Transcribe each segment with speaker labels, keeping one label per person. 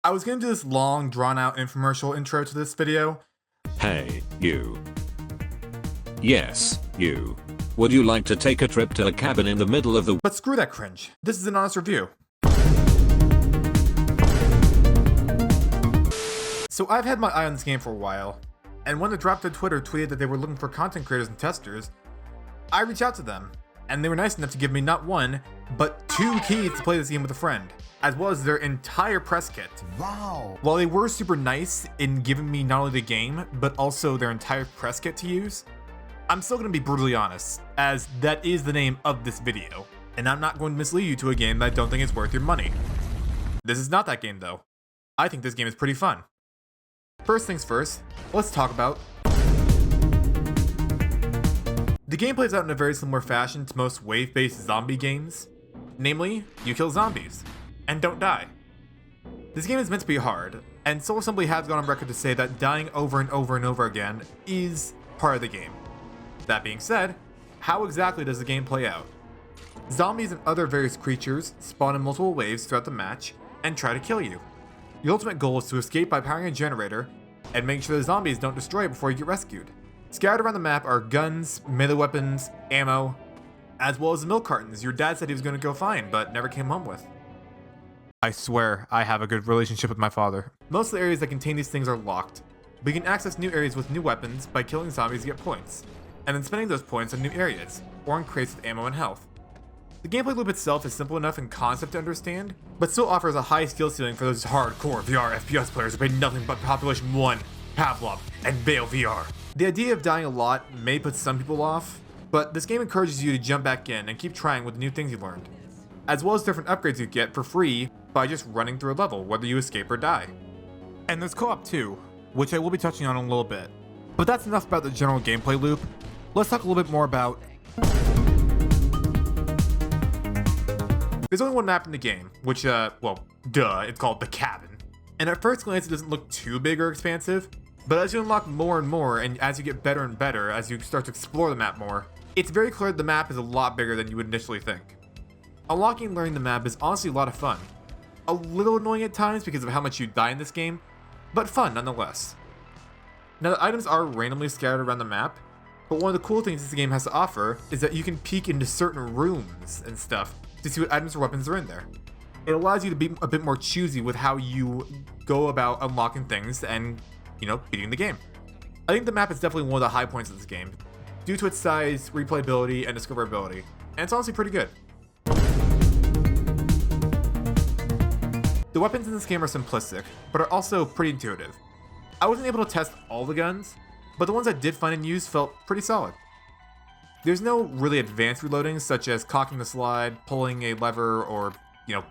Speaker 1: I was gonna do this long, drawn-out infomercial intro to this video.
Speaker 2: Hey, you. Yes, you. Would you like to take a trip to a cabin in the middle of the
Speaker 1: But screw that cringe. This is an honest review. So I've had my eye on this game for a while, and when the Drop Dead Twitter tweeted that they were looking for content creators and testers, I reached out to them, and they were nice enough to give me not one, but 2 keys to play this game with a friend, as well as their entire press kit.
Speaker 3: Wow.
Speaker 1: While they were super nice in giving me not only the game, but also their entire press kit to use, I'm still going to be brutally honest, as that is the name of this video, and I'm not going to mislead you to a game that I don't think is worth your money. This is not that game though. I think this game is pretty fun. First things first, let's talk about... The game plays out in a very similar fashion to most wave-based zombie games. Namely, you kill zombies, and don't die. This game is meant to be hard, and Soul Assembly has gone on record to say that dying over and over and over again is part of the game. That being said, how exactly does the game play out? Zombies and other various creatures spawn in multiple waves throughout the match and try to kill you. The ultimate goal is to escape by powering a generator and making sure the zombies don't destroy it before you get rescued. Scattered around the map are guns, melee weapons, ammo, as well as the milk cartons your dad said he was going to go find but never came home with. I swear I have a good relationship with my father. Most of the areas that contain these things are locked, but you can access new areas with new weapons by killing zombies to get points, and then spending those points on new areas, or on crates with ammo and health. The gameplay loop itself is simple enough in concept to understand, but still offers a high skill ceiling for those hardcore VR FPS players who play nothing but Population 1, Pavlov, and Veil VR. The idea of dying a lot may put some people off, but this game encourages you to jump back in and keep trying with the new things you learned, as well as different upgrades you get for free by just running through a level, whether you escape or die. And there's co-op too, which I will be touching on in a little bit. But that's enough about the general gameplay loop. Let's talk a little bit more about... There's only one map in the game, which, it's called The Cabin. And at first glance it doesn't look too big or expansive, but as you unlock more and more, and as you get better and better, as you start to explore the map more, it's very clear the map is a lot bigger than you would initially think. Unlocking and learning the map is honestly a lot of fun. A little annoying at times because of how much you die in this game, but fun nonetheless. Now the items are randomly scattered around the map, but one of the cool things this game has to offer is that you can peek into certain rooms and stuff to see what items or weapons are in there. It allows you to be a bit more choosy with how you go about unlocking things and, beating the game. I think the map is definitely one of the high points of this game, due to its size, replayability, and discoverability, and it's honestly pretty good. The weapons in this game are simplistic, but are also pretty intuitive. I wasn't able to test all the guns, but the ones I did find and use felt pretty solid. There's no really advanced reloading, such as cocking the slide, pulling a lever, or,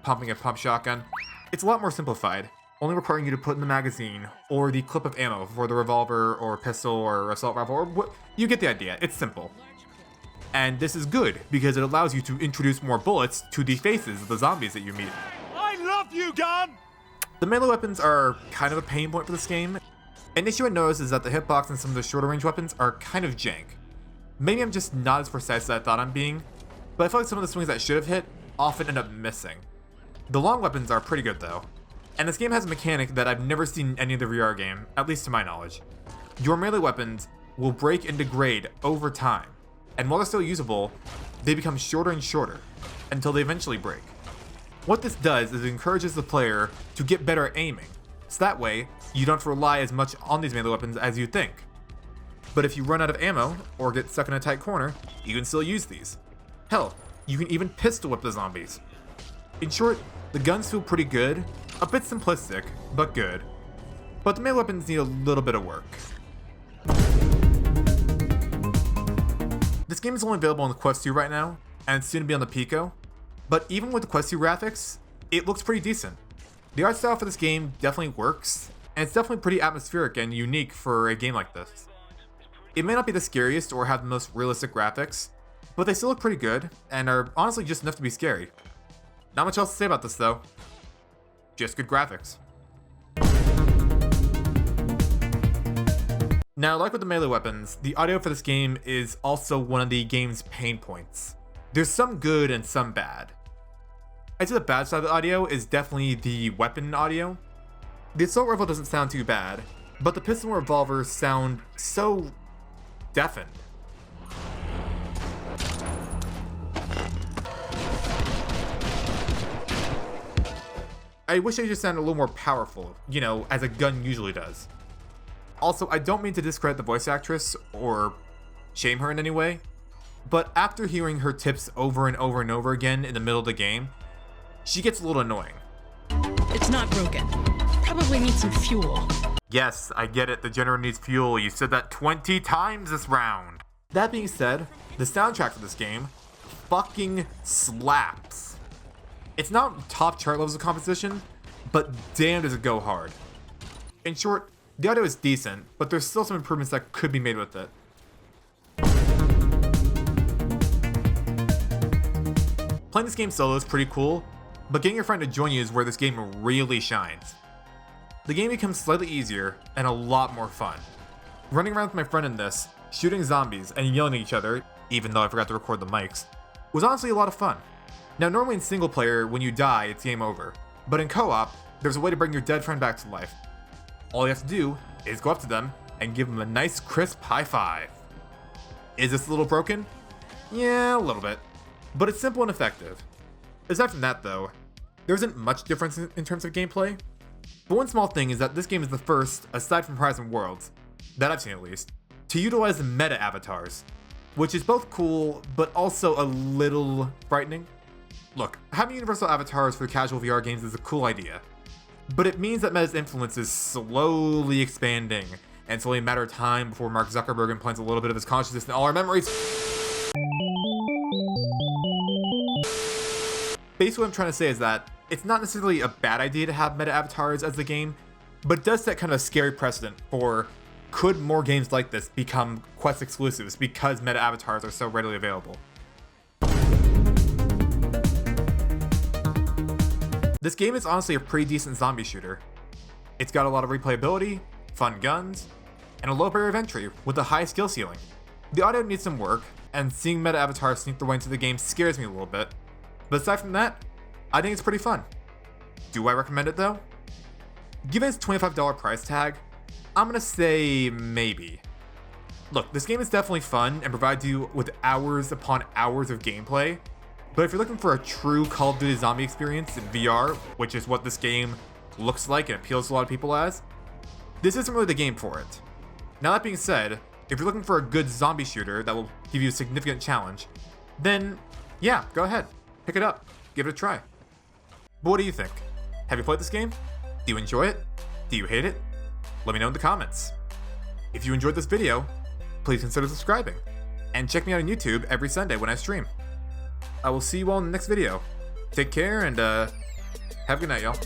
Speaker 1: pumping a pump shotgun. It's a lot more simplified, only requiring you to put in the magazine, or the clip of ammo for the revolver, or pistol, or assault rifle, or what, you get the idea, it's simple. And this is good, because it allows you to introduce more bullets to the faces of the zombies that you meet.
Speaker 3: I love you, gun!
Speaker 1: The melee weapons are kind of a pain point for this game. An issue I noticed is that the hitbox and some of the shorter range weapons are kind of jank. Maybe I'm just not as precise as I thought I'm being, but I feel like some of the swings that should have hit often end up missing. The long weapons are pretty good though, and this game has a mechanic that I've never seen in any other VR game, at least to my knowledge. Your melee weapons will break and degrade over time, and while they're still usable, they become shorter and shorter, until they eventually break. What this does is it encourages the player to get better at aiming, so that way, you don't have to rely as much on these melee weapons as you think. But if you run out of ammo, or get stuck in a tight corner, you can still use these. Hell, you can even pistol whip the zombies. In short, the guns feel pretty good, a bit simplistic, but good. But the melee weapons need a little bit of work. This game is only available on the Quest 2 right now, and it's soon to be on the Pico. But even with the Quest 2 graphics, it looks pretty decent. The art style for this game definitely works, and it's definitely pretty atmospheric and unique for a game like this. It may not be the scariest or have the most realistic graphics, but they still look pretty good, and are honestly just enough to be scary. Not much else to say about this though. Just good graphics. Now, like with the melee weapons, the audio for this game is also one of the game's pain points. There's some good and some bad. I'd say the bad side of the audio is definitely the weapon audio. The assault rifle doesn't sound too bad, but the pistol and revolver sound so deafened. I wish they just sounded a little more powerful, you know, as a gun usually does. Also, I don't mean to discredit the voice actress or shame her in any way, but after hearing her tips over and over and over again in the middle of the game, she gets a little annoying.
Speaker 4: It's not broken. Probably needs some fuel.
Speaker 1: Yes, I get it, the generator needs fuel. You said that 20 times this round. That being said, the soundtrack for this game fucking slaps. It's not top chart levels of composition, but damn does it go hard. In short, the audio is decent, but there's still some improvements that could be made with it. Playing this game solo is pretty cool, but getting your friend to join you is where this game really shines. The game becomes slightly easier and a lot more fun. Running around with my friend in this, shooting zombies and yelling at each other, even though I forgot to record the mics, was honestly a lot of fun. Now normally in single player, when you die, it's game over. But in co-op, there's a way to bring your dead friend back to life. All you have to do is go up to them and give them a nice crisp high five. Is this a little broken? Yeah, a little bit. But it's simple and effective. Aside from that though, there isn't much difference in terms of gameplay. But one small thing is that this game is the first, aside from Horizon Worlds, that I've seen at least, to utilize meta avatars, which is both cool, but also a little frightening. Look, having universal avatars for casual VR games is a cool idea, but it means that meta's influence is slowly expanding, and it's only a matter of time before Mark Zuckerberg implants a little bit of his consciousness in all our memories. Basically what I'm trying to say is that it's not necessarily a bad idea to have meta avatars as the game, but it does set kind of a scary precedent for could more games like this become Quest exclusives because meta avatars are so readily available. This game is honestly a pretty decent zombie shooter. It's got a lot of replayability, fun guns, and a low barrier of entry with a high skill ceiling. The audio needs some work, and seeing meta avatars sneak their way into the game scares me a little bit, but aside from that, I think it's pretty fun. Do I recommend it though? Given its $25 price tag, I'm gonna say maybe. Look, this game is definitely fun and provides you with hours upon hours of gameplay, but if you're looking for a true Call of Duty zombie experience in VR, which is what this game looks like and appeals to a lot of people as, this isn't really the game for it. Now that being said, if you're looking for a good zombie shooter that will give you a significant challenge, then yeah, go ahead, pick it up, give it a try. But what do you think? Have you played this game? Do you enjoy it? Do you hate it? Let me know in the comments. If you enjoyed this video, please consider subscribing, and check me out on YouTube every Sunday when I stream. I will see you all in the next video. Take care and have a good night, y'all.